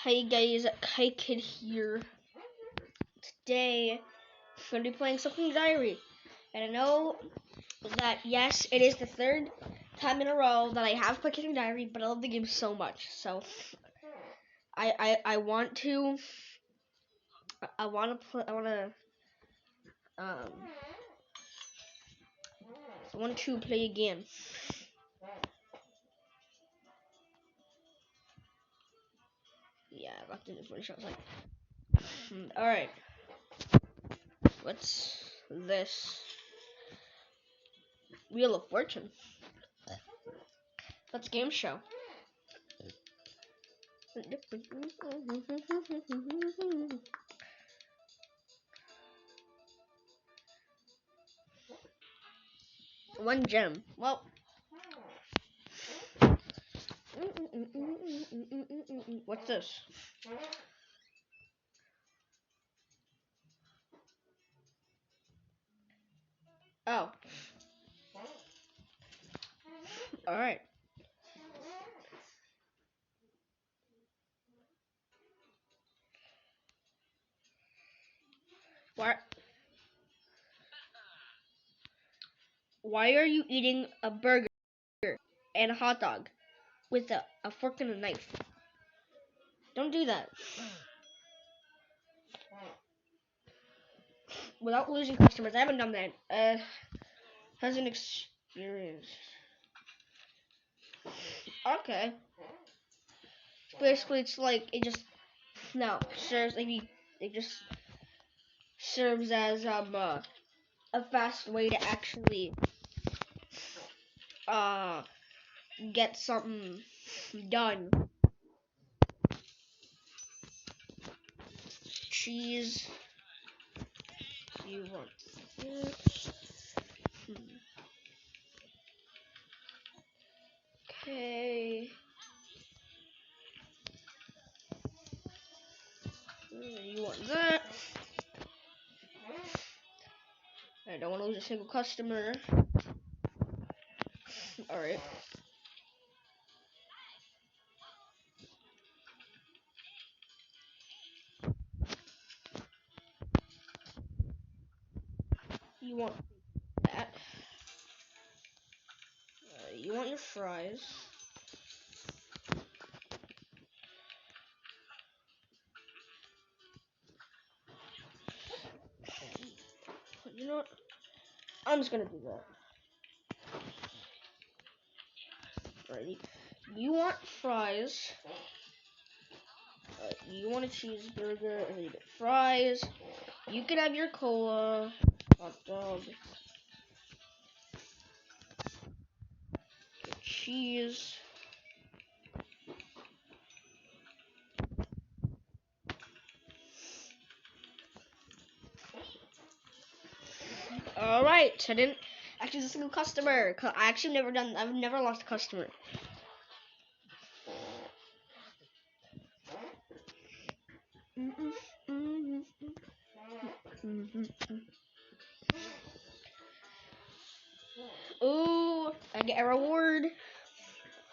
Hey guys, Kai Kid here. Today, I'm going to be playing Something Diary. And I know that, yes, it is the third time in a row that I have played Something Diary, but I love the game so much. So, I want to, I want to play, um, I want to play again. Yeah, back to the finish. I was like, alright. What's this? Wheel of Fortune. Let's game show. One gem. Well. What's this? Oh. Alright. Why are you eating a burger and a hot dog with a fork and a knife? Don't do that. Without losing customers. I haven't done that. Has an experience. Okay. Basically, it's like it just serves it just serves as a fast way to actually get something done. Cheese. You want this? Okay. You want that? I don't want to lose a single customer. Alright. You want that. You want your fries. You know what? I'm just gonna do that. Alrighty. You want fries. You want a cheeseburger, and you get fries. You can have your cola, hot dog, get cheese. Alright, I didn't actually lose a single customer. I've never lost a customer. Ooh, I get a reward.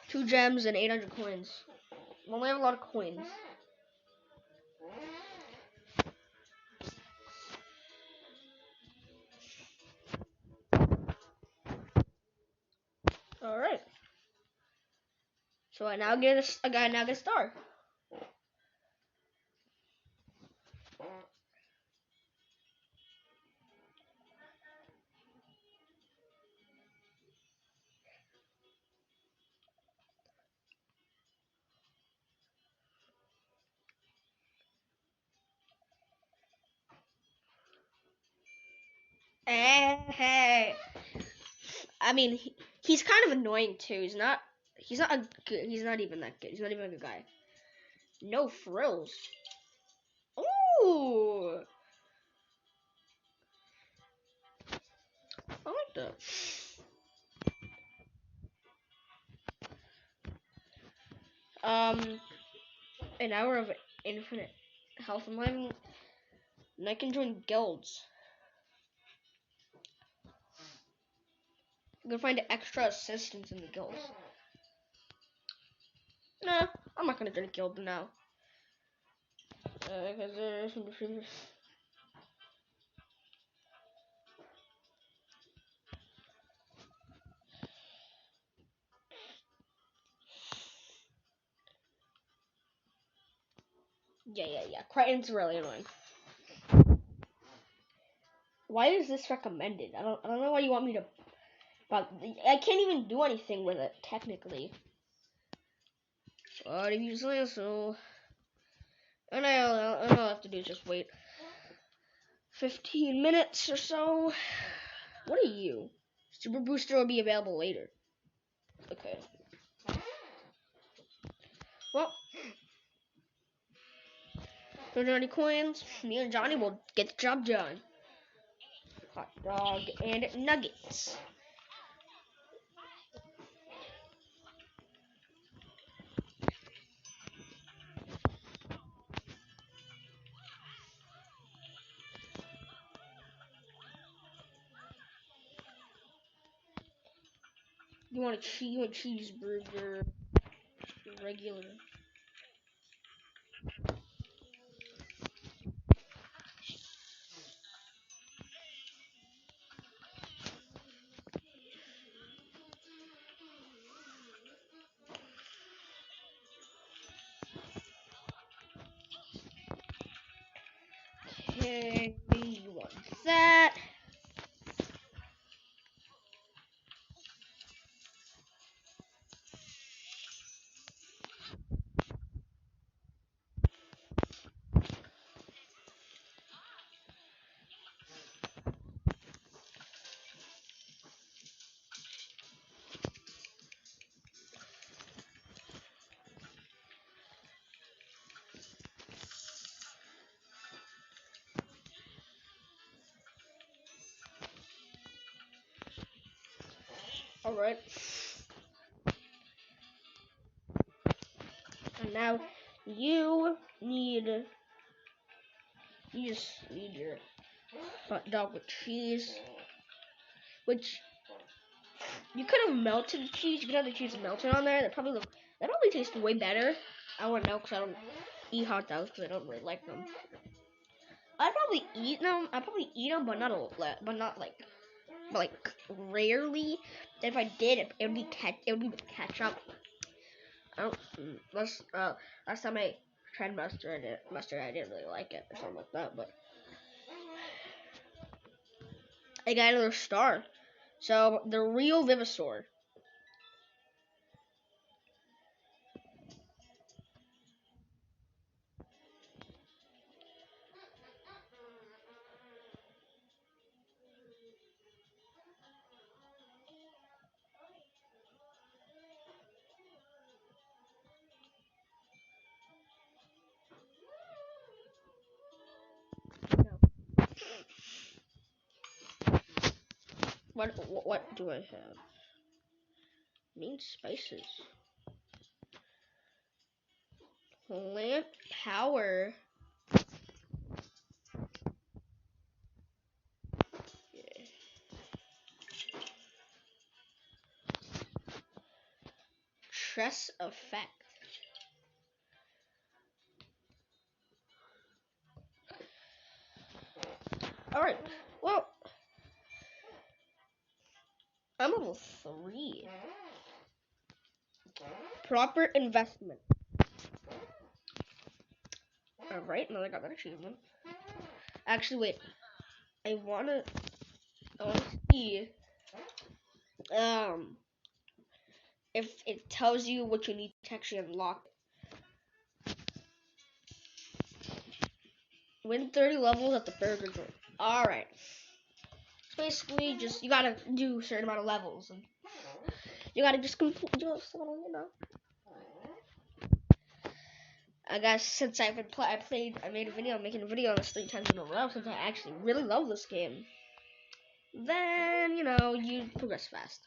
2 gems and 800 coins. I only have a lot of coins. Alright. So I now get a star. Hey. I mean, he's kind of annoying too. He's not He's not even that good. He's not even a good guy. No frills. Ooh. I like that. An hour of infinite health and life, and I can join guilds. I'm gonna find extra assistants in the guilds. Nah, I'm not gonna join a guild now. Yeah. Crichton's really annoying. Why is this recommended? I don't know why you want me to. But I can't even do anything with it technically. But if you say so, and all I have to do is just wait 15 minutes or so. What are you? Super Booster will be available later. Okay. Well, for 30 coins, me and Johnny will get the job done. Hot dog and nuggets. You want a cheeseburger, regular. Okay, you want that. Alright. And now you just need your hot dog with cheese, which you could have melted the cheese. You could have the cheese melted on there. That probably tastes way better. I wouldn't know because I don't eat hot dogs because I don't really like them. I'd probably eat them. But like rarely. If I did, it would be with ketchup. Last time I tried mustard, I didn't really like it or something like that. But I got another star. So the real Vivasaur. What do I have? Main spices. Plant power. Yeah. Tress effect. Alright. Well, I'm level 3. Proper investment. Alright, now I got that achievement. Actually, wait. I wanna see if it tells you what you need to actually unlock. Win 30 levels at the burger joint. Alright. So basically, just you gotta do a certain amount of levels, and you gotta just complete. I guess since I made a video, I'm making a video on this 3 times in a row since I actually really love this game. Then you progress fast.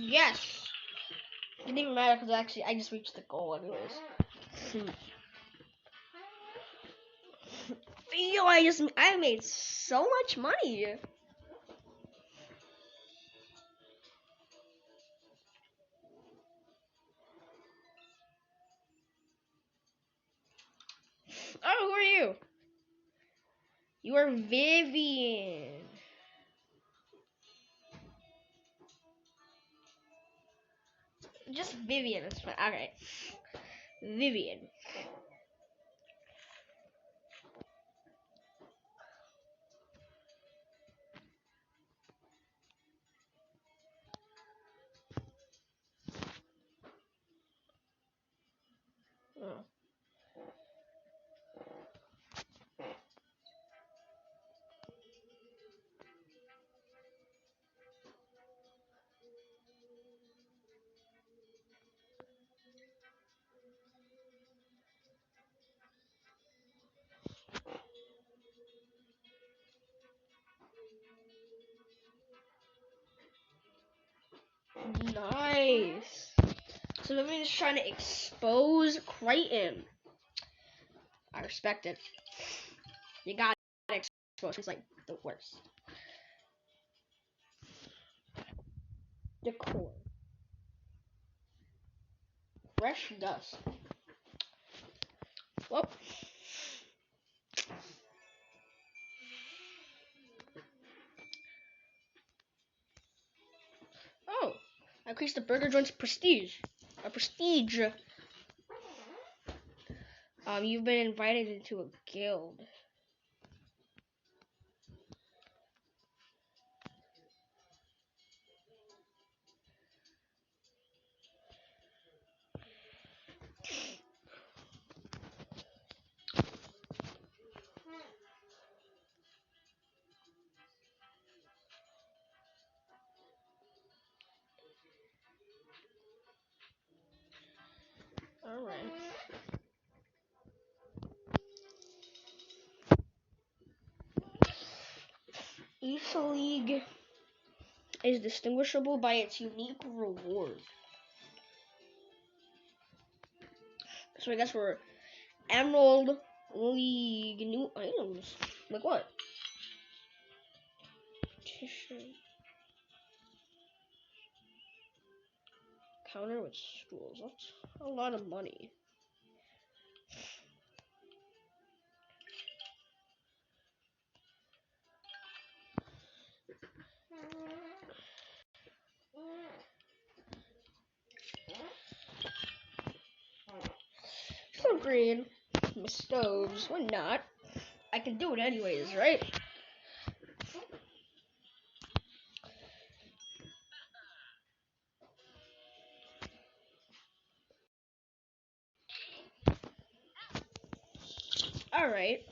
Yes. It didn't even matter because actually I just reached the goal anyways. Yo, I made so much money. Oh, who are you? You are Vivian. Just Vivian. It's fine. Okay. Vivian. Oh. Nice. So Vivian is trying to expose Crichton. I respect it. You got exposed. He's like the worst. Decor. Fresh dust. Well. Oh. Increase the burger joint's prestige. A prestige. You've been invited into a guild. Alright. Each league is distinguishable by its unique reward. So I guess we're Emerald League new items. Like what? Tissue. Counter with stools. That's a lot of money. So green. My stoves. Why not? I can do it anyways, right? Alright.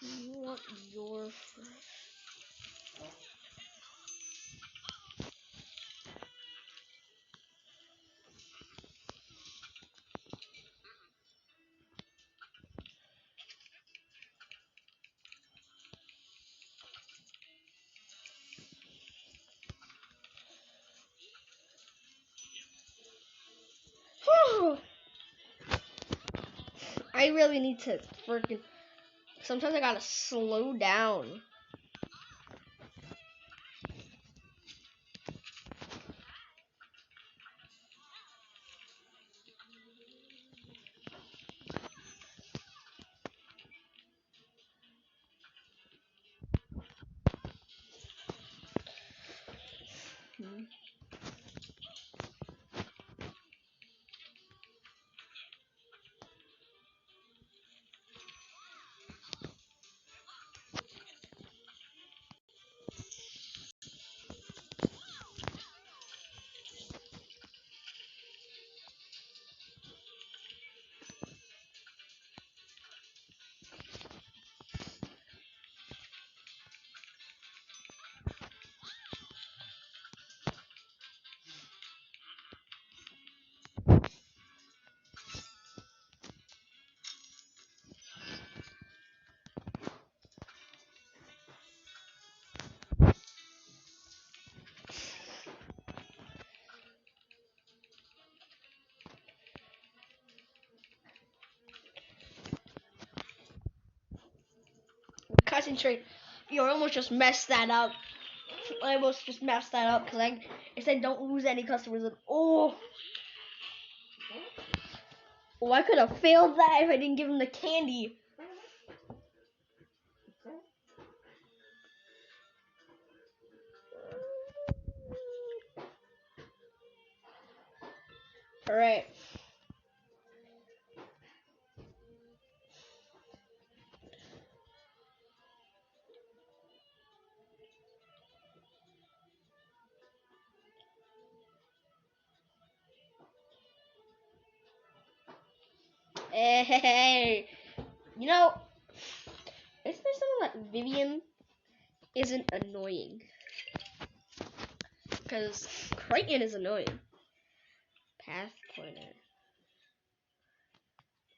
You want your first. I really need to freaking. Sometimes I gotta slow down. Concentrate. You almost just messed that up. I almost just messed that up because I said don't lose any customers. And, oh, I could have failed that if I didn't give him the candy. All right. Hey, you know, isn't there something that Vivian isn't annoying? Because Crichton is annoying. Path pointer.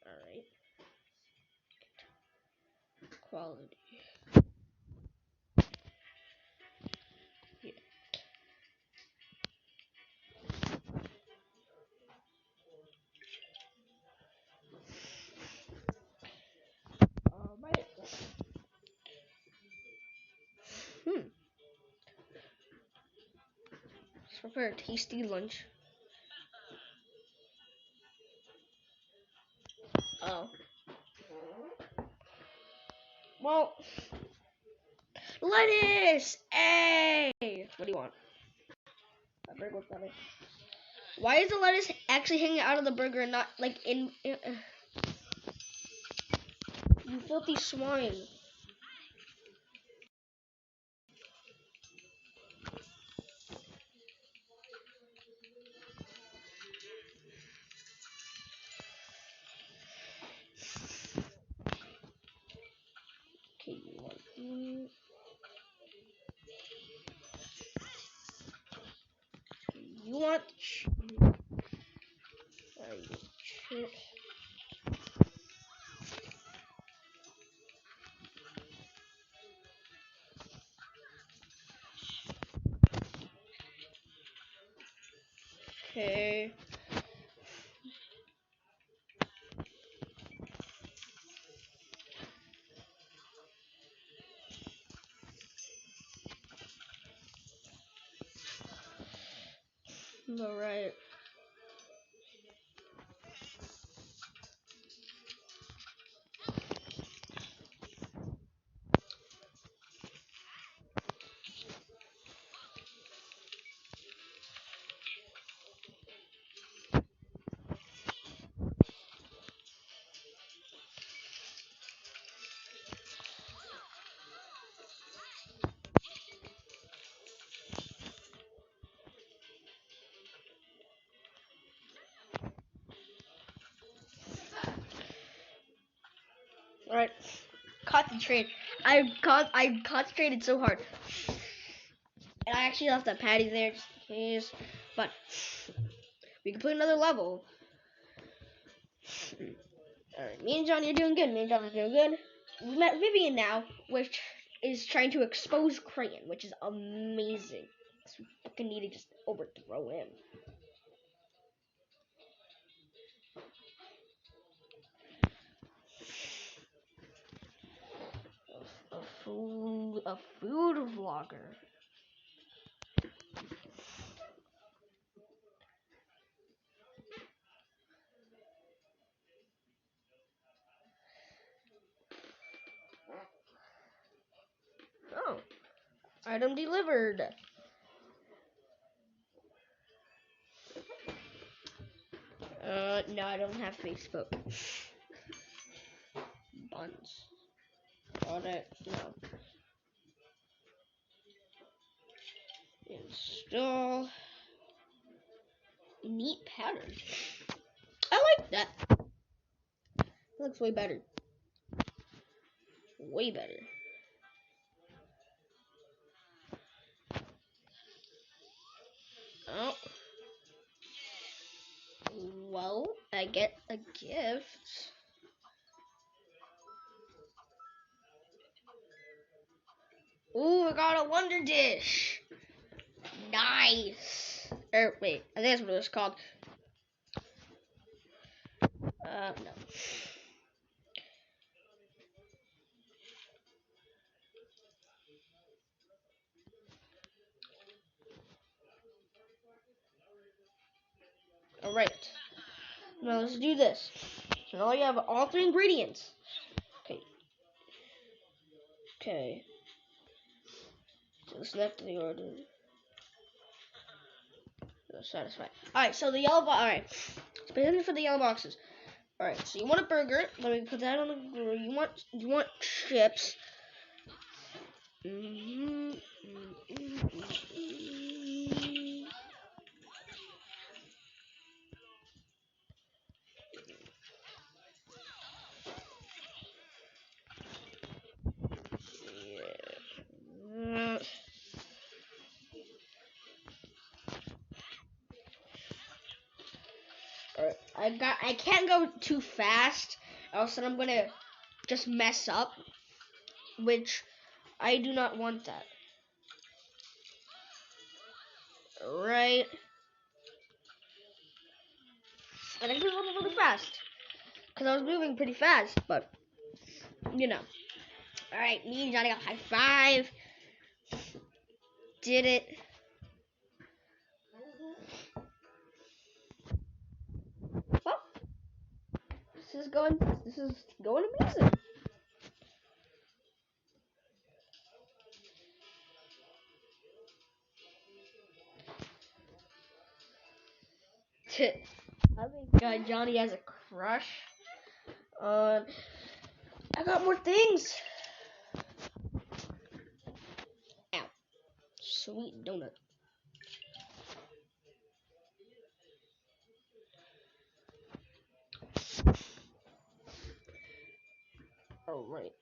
Alright. Quality. Yeah. Alright. Let's prepare a tasty lunch. Oh. Well, lettuce! Hey! What do you want? A burger with lettuce. Why is the lettuce actually hanging out of the burger and not like in you filthy swine? Okay, you want you want chips. Okay. Alright. Alright. Concentrate. I concentrated so hard. And I actually left that patty there just in case. But we can put another level. Alright, me and John, you're doing good. Me and John are doing good. We met Vivian now, which is trying to expose Crayon, which is amazing. So we fucking need to just overthrow him. A food vlogger. Oh, item delivered. No, I don't have Facebook. Buns. Got it. No. Install. Neat pattern. I like that. It looks way better. Way better. Oh. Well, I get a gift. Ooh, I got a Wonder Dish. Nice. Wait, I think that's what it was called. No. Alright. Now let's do this. So now you have all 3 ingredients. Okay. So let's left the order. Satisfied. Alright, so the yellow box. Alright. Specifically for the yellow boxes. Alright, so you want a burger. Let me put that on the grill. You want chips. Yeah. Alright, I can't go too fast, else I'm gonna just mess up, which I do not want that. Alright. I think we moved really fast, because I was moving pretty fast, but, you know. Alright, me and Johnny got high five. Did it. Well, this is going amazing. I think Johnny has a crush on. I got more things. Ow. Sweet donut. Alright.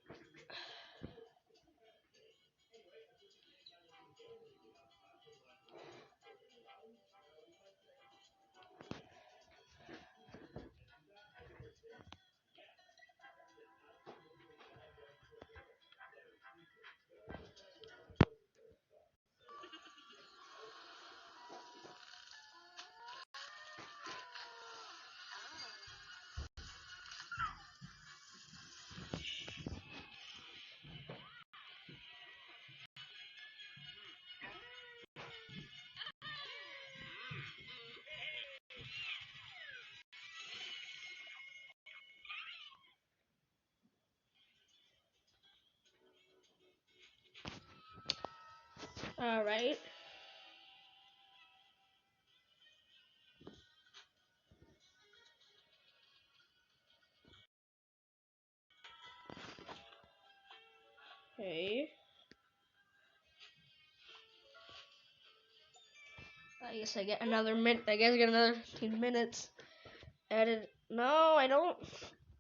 Alright. Okay. I guess I get another minute. I guess I get another 15 minutes. Added. No, I don't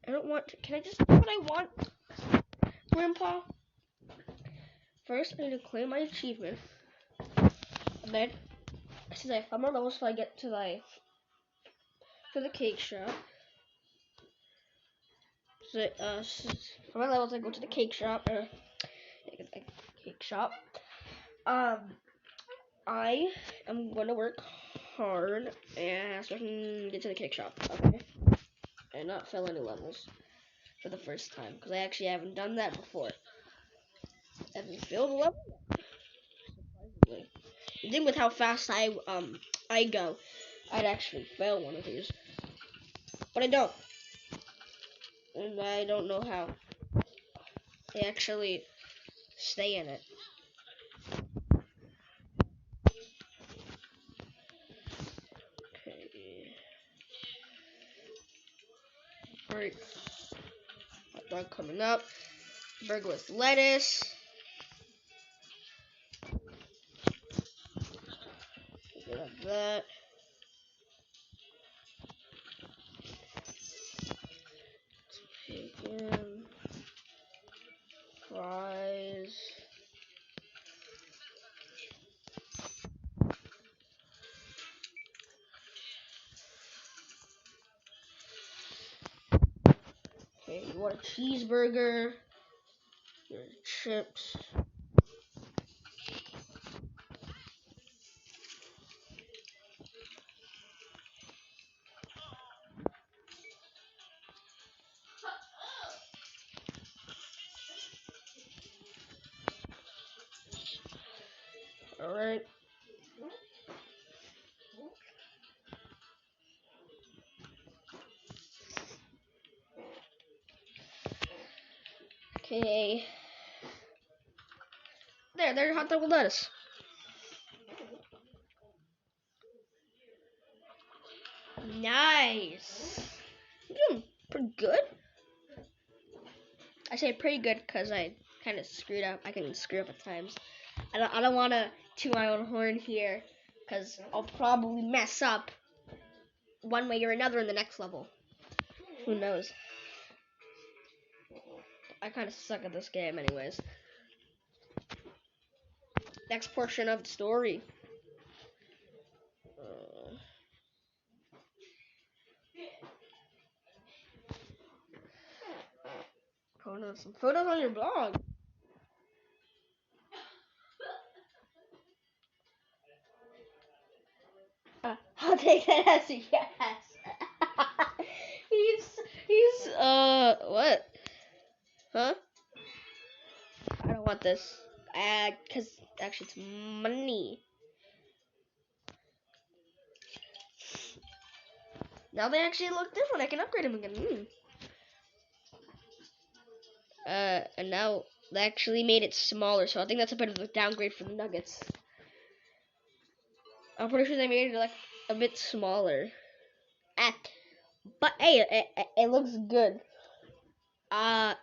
want to. Can I just do what I want, Grandpa? First, I need to claim my achievement. And then, since I have 5 more levels, so I get to the cake shop. So, for my levels, I go to the cake shop. Cake shop. I am going to work hard and so I can get to the cake shop. Okay. And not fail any levels for the first time, because I actually haven't done that before. I haven't failed a level yet. Surprisingly. You think with how fast I go, I'd actually fail one of these. But I don't. And I don't know how. I actually stay in it. Okay. Alright. Hot dog coming up. Burger with lettuce. Get up that. Bacon. Fries. Okay, you want a cheeseburger, your chips. Alright. Okay. There's hot dog with lettuce. Nice. You're doing pretty good. I say pretty good because I kind of screwed up. I can screw up at times. I don't want to toot my own horn here because I'll probably mess up one way or another in the next level. Who knows? I kind of suck at this game anyways. Next portion of the story. Some photos on your blog. I'll take that as a yes. he's what? Huh? I don't want this. Cause actually it's money. Now they actually look different. I can upgrade them again. And now they actually made it smaller, so I think that's a bit of a downgrade for the Nuggets. I'm pretty sure they made it like a bit smaller. But hey, it looks good. That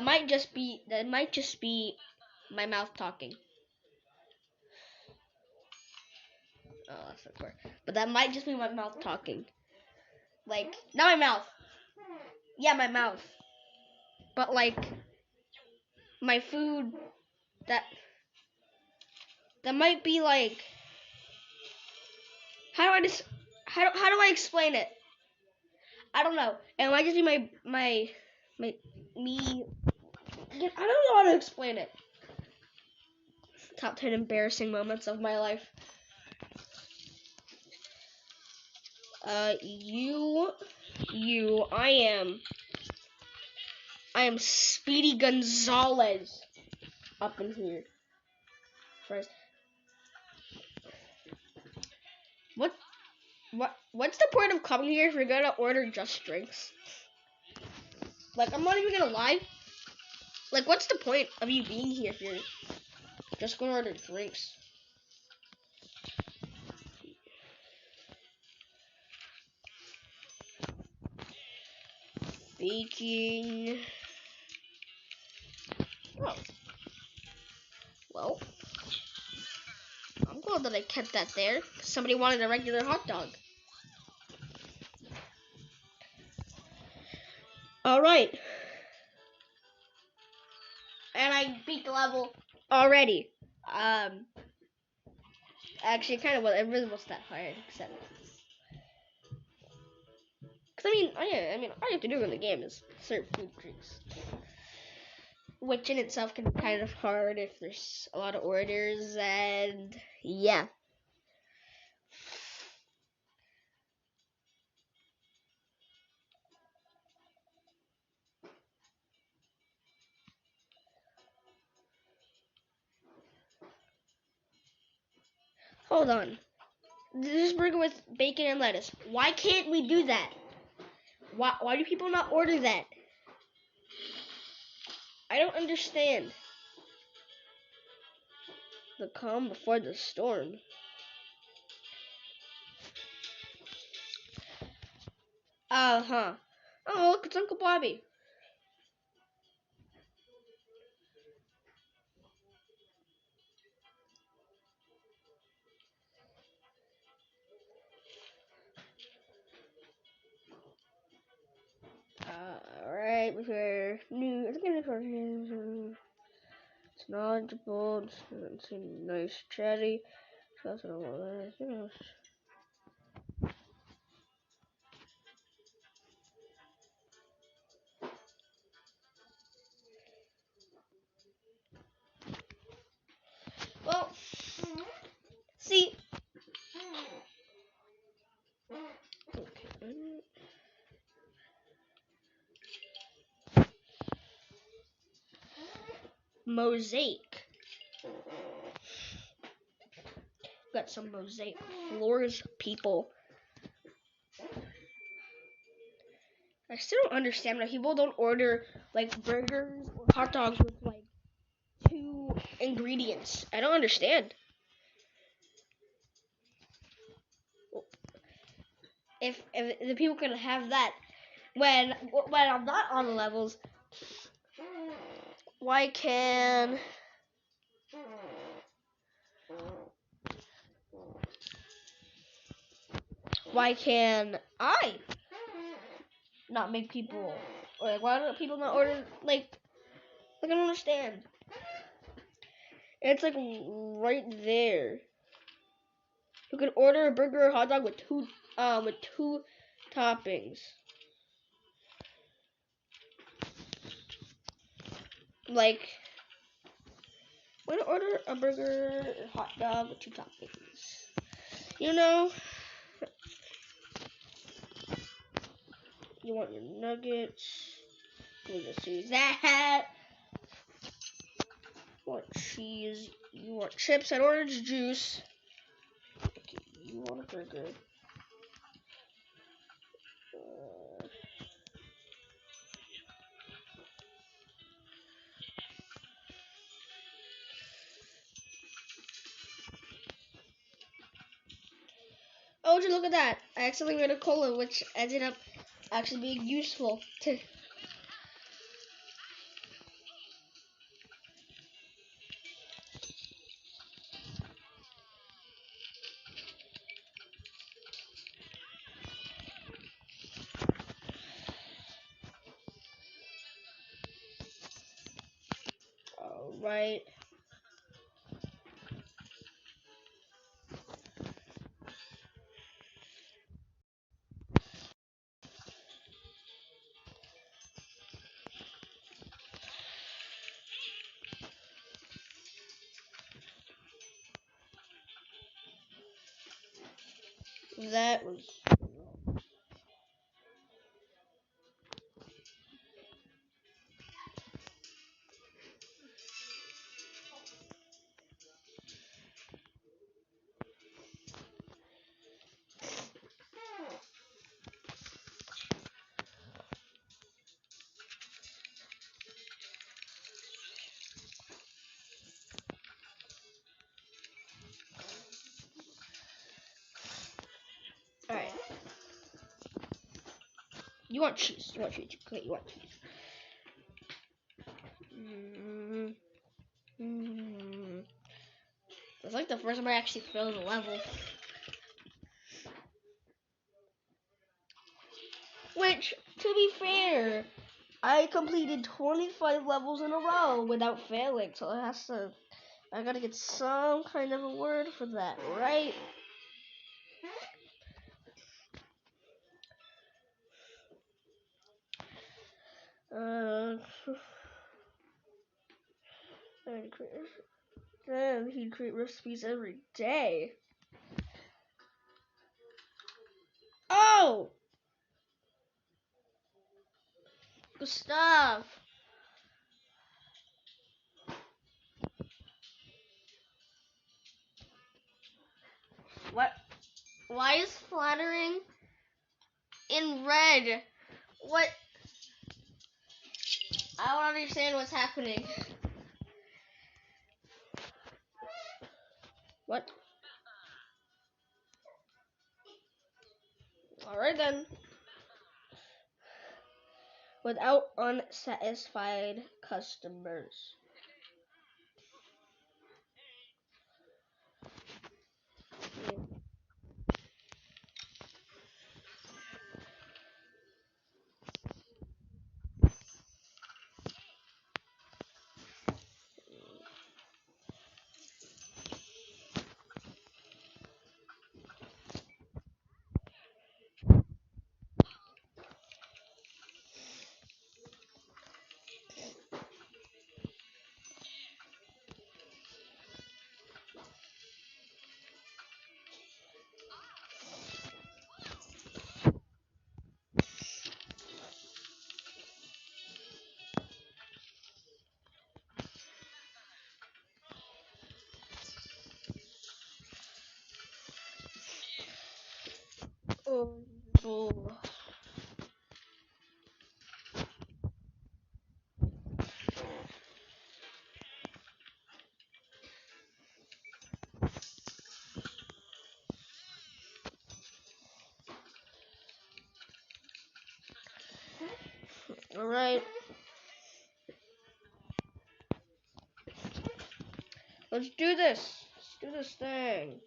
might just be my mouth talking. Oh, that's not fair. But that might just be my mouth talking. Like, not my mouth. Yeah, my mouth. But like, my food. That might be like. How do I explain it? I don't know. It might just be me. I don't know how to explain it. Top 10 embarrassing moments of my life. I am Speedy Gonzalez up in here. First. What's the point of coming here if you're gonna order just drinks? Like, I'm not even gonna lie. Like, what's the point of you being here if you're just gonna order drinks? Baking. Oh. Well, I'm glad that I kept that there. Somebody wanted a regular hot dog. Alright. And I beat the level already. Actually, it really wasn't that hard, except. Cause all you have to do in the game is serve food drinks, which in itself can be kind of hard if there's a lot of orders, and yeah. Hold on. This burger with bacon and lettuce. Why can't we do that? Why do people not order that? I don't understand. The calm before the storm. Uh-huh. Oh, look, it's Uncle Bobby. Alright, before new. It's knowledgeable, it's nice, chatty. Well, see. Mosaic. Got some mosaic floors, people. I still don't understand why people don't order like burgers or hot dogs with like 2 ingredients. I don't understand. If the people can have that when I'm not on the levels, why can I not make people, or like why don't people not order like I don't understand. It's like right there. You can order a burger or hot dog with two toppings. Like, I'm gonna order a burger or hot dog with 2 toppings. You know, you want your nuggets. We'll just use that. You want cheese. You want chips and orange juice. Okay, you want a burger. Oh, look at that. I accidentally made a cola, which ended up actually being useful to... Alright. That was... Alright. You want cheese. You want cheese. Okay, you want cheese. It's like the first time I actually failed a level. Which, to be fair, I completed 25 levels in a row without failing, so I gotta get some kind of a word for that, right? Then he'd create recipes every day. Oh! Gustav! What? Why is flattering in red? What? I don't understand what's happening. What? Alright then. Without unsatisfied customers. Oh. All right. Let's do this. Let's do this thing.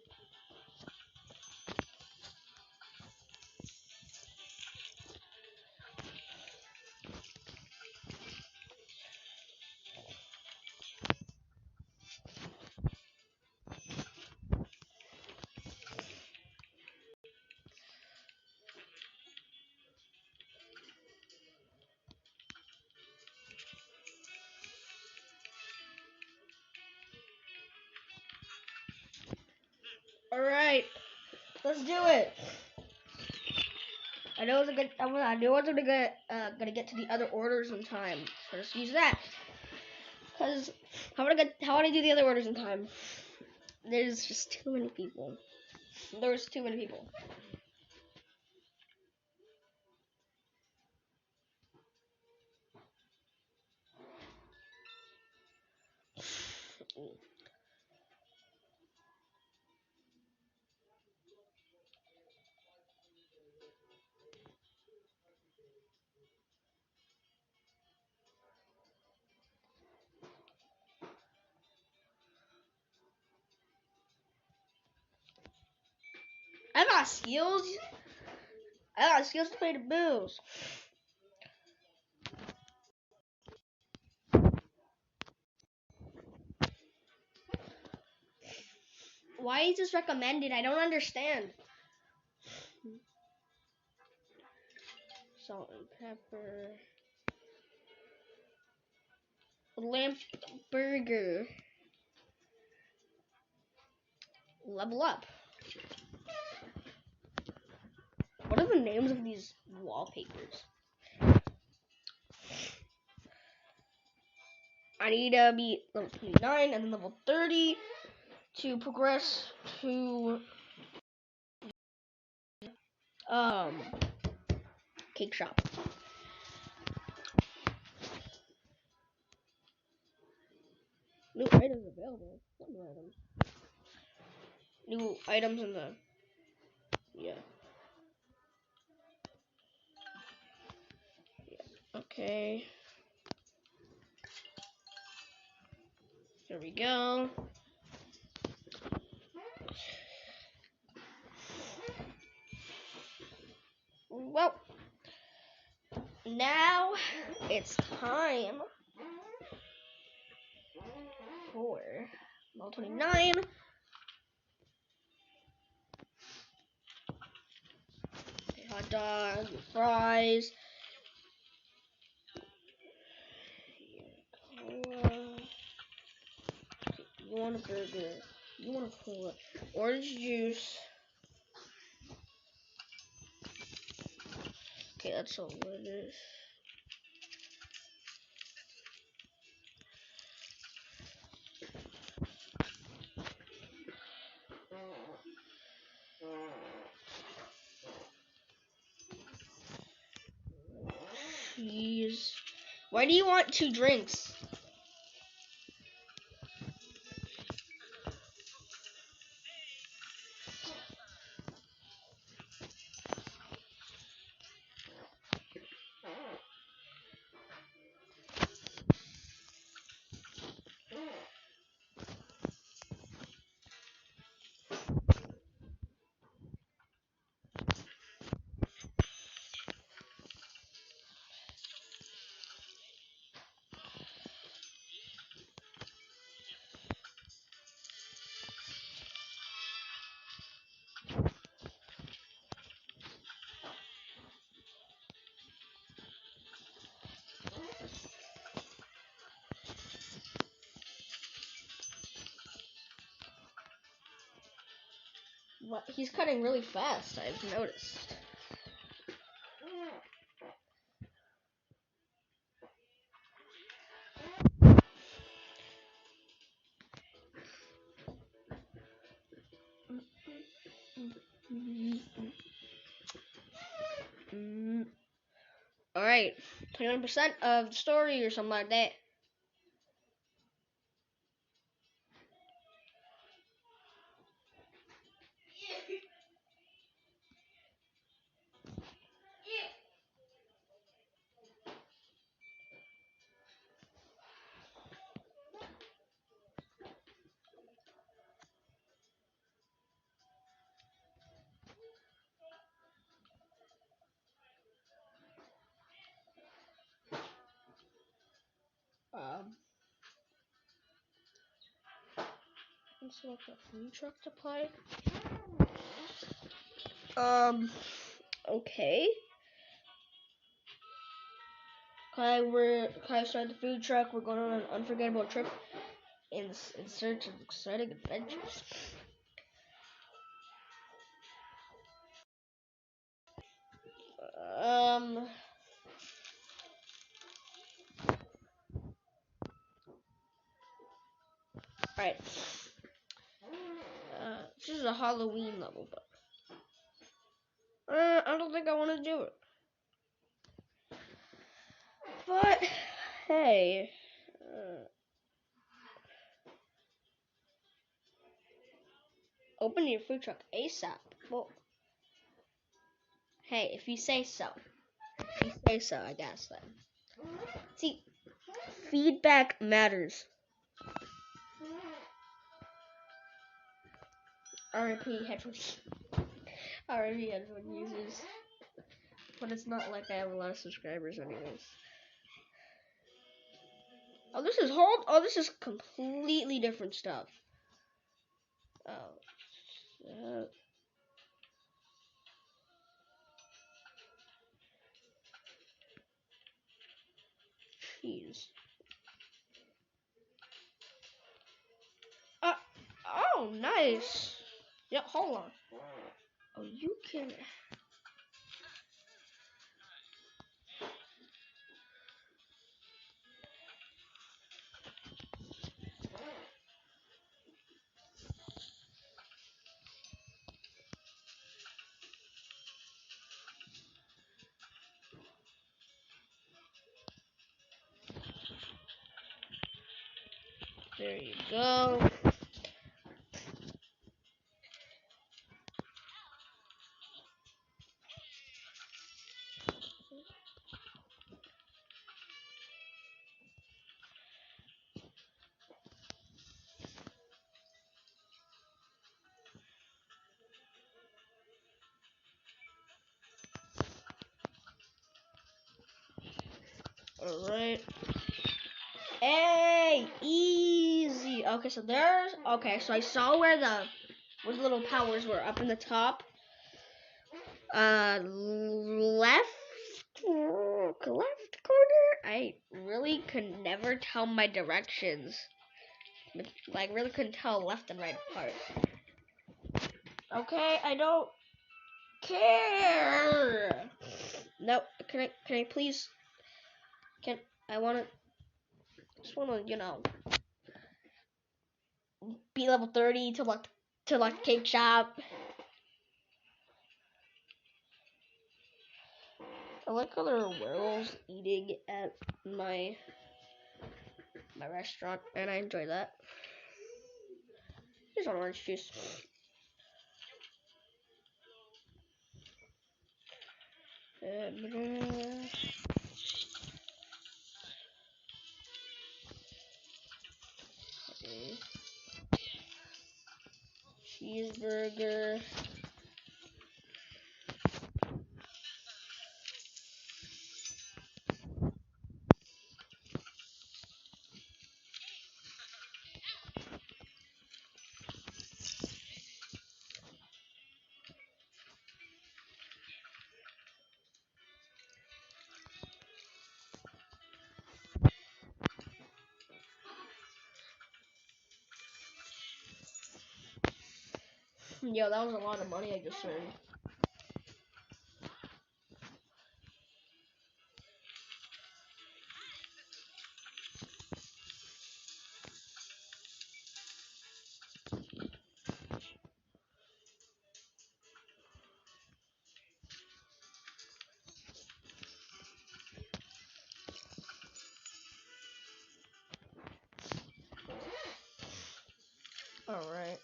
All right. Let's do it. I know I knew I was gonna get to the other orders in time. So let's use that. Cause how would I do the other orders in time? There's just too many people. There's too many people. I got skills. I got skills to pay the bills. Why is this recommended? I don't understand. Salt and pepper. Lamp burger. Level up. What are the names of these wallpapers? I need to be level 29 and then level 30 to progress to cake shop. New items available. What new items? New items in the Okay. There we go. Well, now it's time for level 29. Okay, hot dog, fries. You want a burger. You want a cola. Orange juice. Okay, that's all it is. Cheese. Why do you want 2 drinks? What? He's cutting really fast, I've noticed. Alright, 21% of the story or something like that. Select the food truck to play. Okay. Can I start the food truck? We're going on an unforgettable trip in search of exciting adventures. Alright. This is a Halloween level, but I don't think I want to do it. But hey, open your food truck ASAP. Well, hey, if you say so. If you say so, I guess then. See, feedback matters. RIP headphone users. But it's not like I have a lot of subscribers anyways. Oh, this is this is completely different stuff. Oh. Jeez. Oh, nice. Yeah, hold on. Oh, you can. There you go. Alright. Hey, easy. Okay, so I saw where the little powers were up in the top. Left corner. I really could never tell my directions. Like, really couldn't tell left and right apart. Okay, I don't care. No, can I please? Just wanna, be level 30 to like cake shop. I like how there are werewolves eating at my restaurant, and I enjoy that. Here's an orange juice. Cheeseburger. Yo, that was a lot of money I just earned. Alright.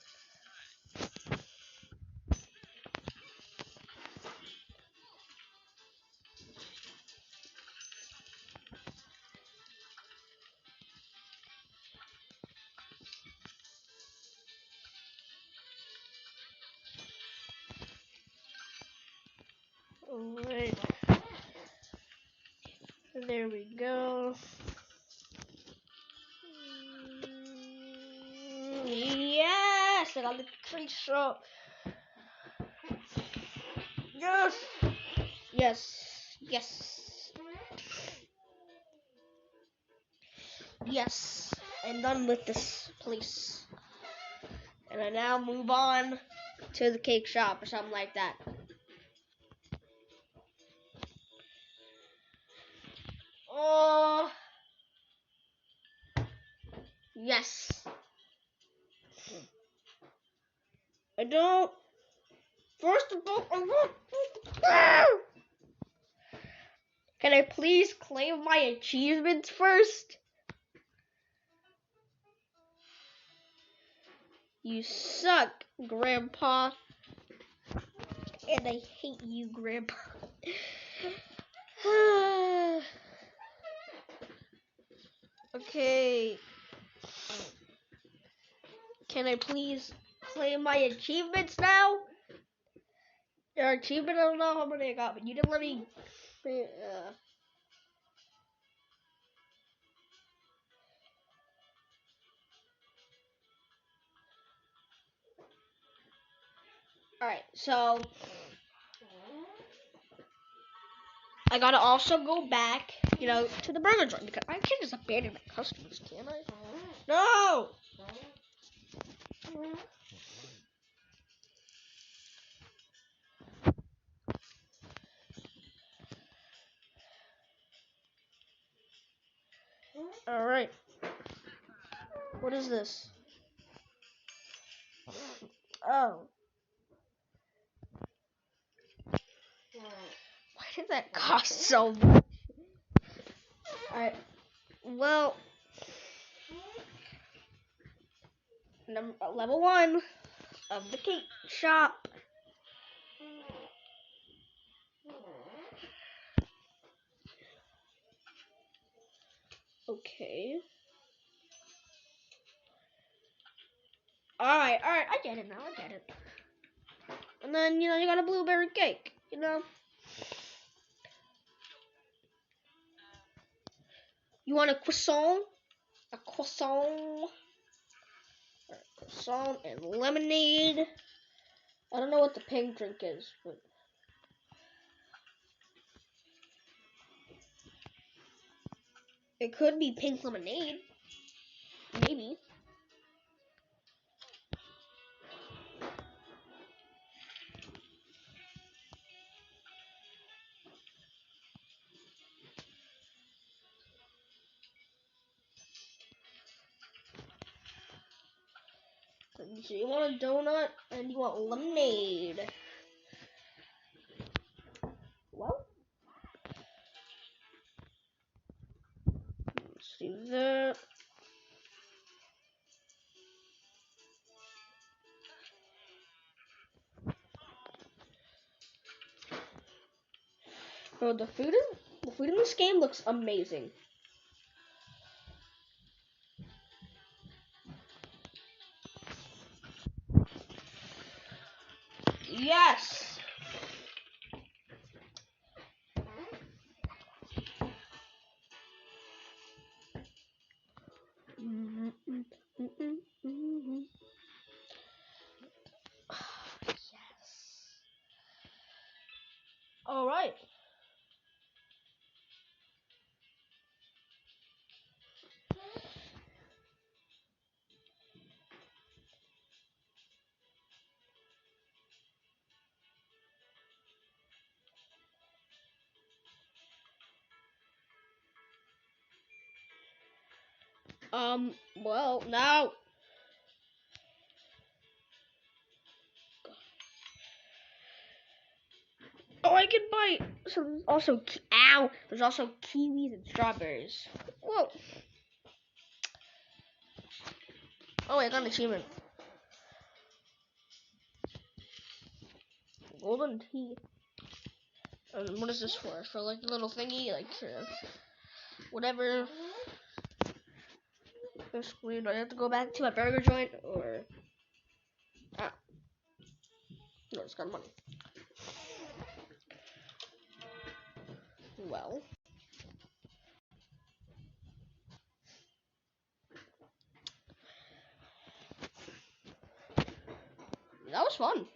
Alright. There we go. Yeah! Yes, and on the cake shop. Yes. Yes. Yes. Yes. I'm done with this place. And I now move on to the cake shop or something like that. Oh. Yes. I don't. First of all, I want. Can I please claim my achievements first? You suck, Grandpa. And I hate you, Grandpa. Okay. Can I please claim my achievements now? Your achievement, I don't know how many I got, but you didn't let me. Alright, so I gotta also go back, to the burger joint because I can't just abandon my customers, can I? No! Alright. What is this? Oh. Why did that cost so much? Alright. Well, level 1 of the cake shop. Okay. Alright, I get it now, I get it. And then, you got a blueberry cake, You want a croissant? A croissant. Croissant and lemonade. I don't know what the pink drink is, but it could be pink lemonade. Maybe. So you want a donut and you want lemonade. Well, let's do that. Oh, the food in this game looks amazing. Yes. Yes. All right. Well, now. Oh, I can buy some. Also, ow! There's also kiwis and strawberries. Whoa! Oh, I got an achievement. Golden tea. What is this for? For like a little thingy, like whatever. Basically, do I have to go back to my burger joint or? Ah, no, it's got money. Well. was fun.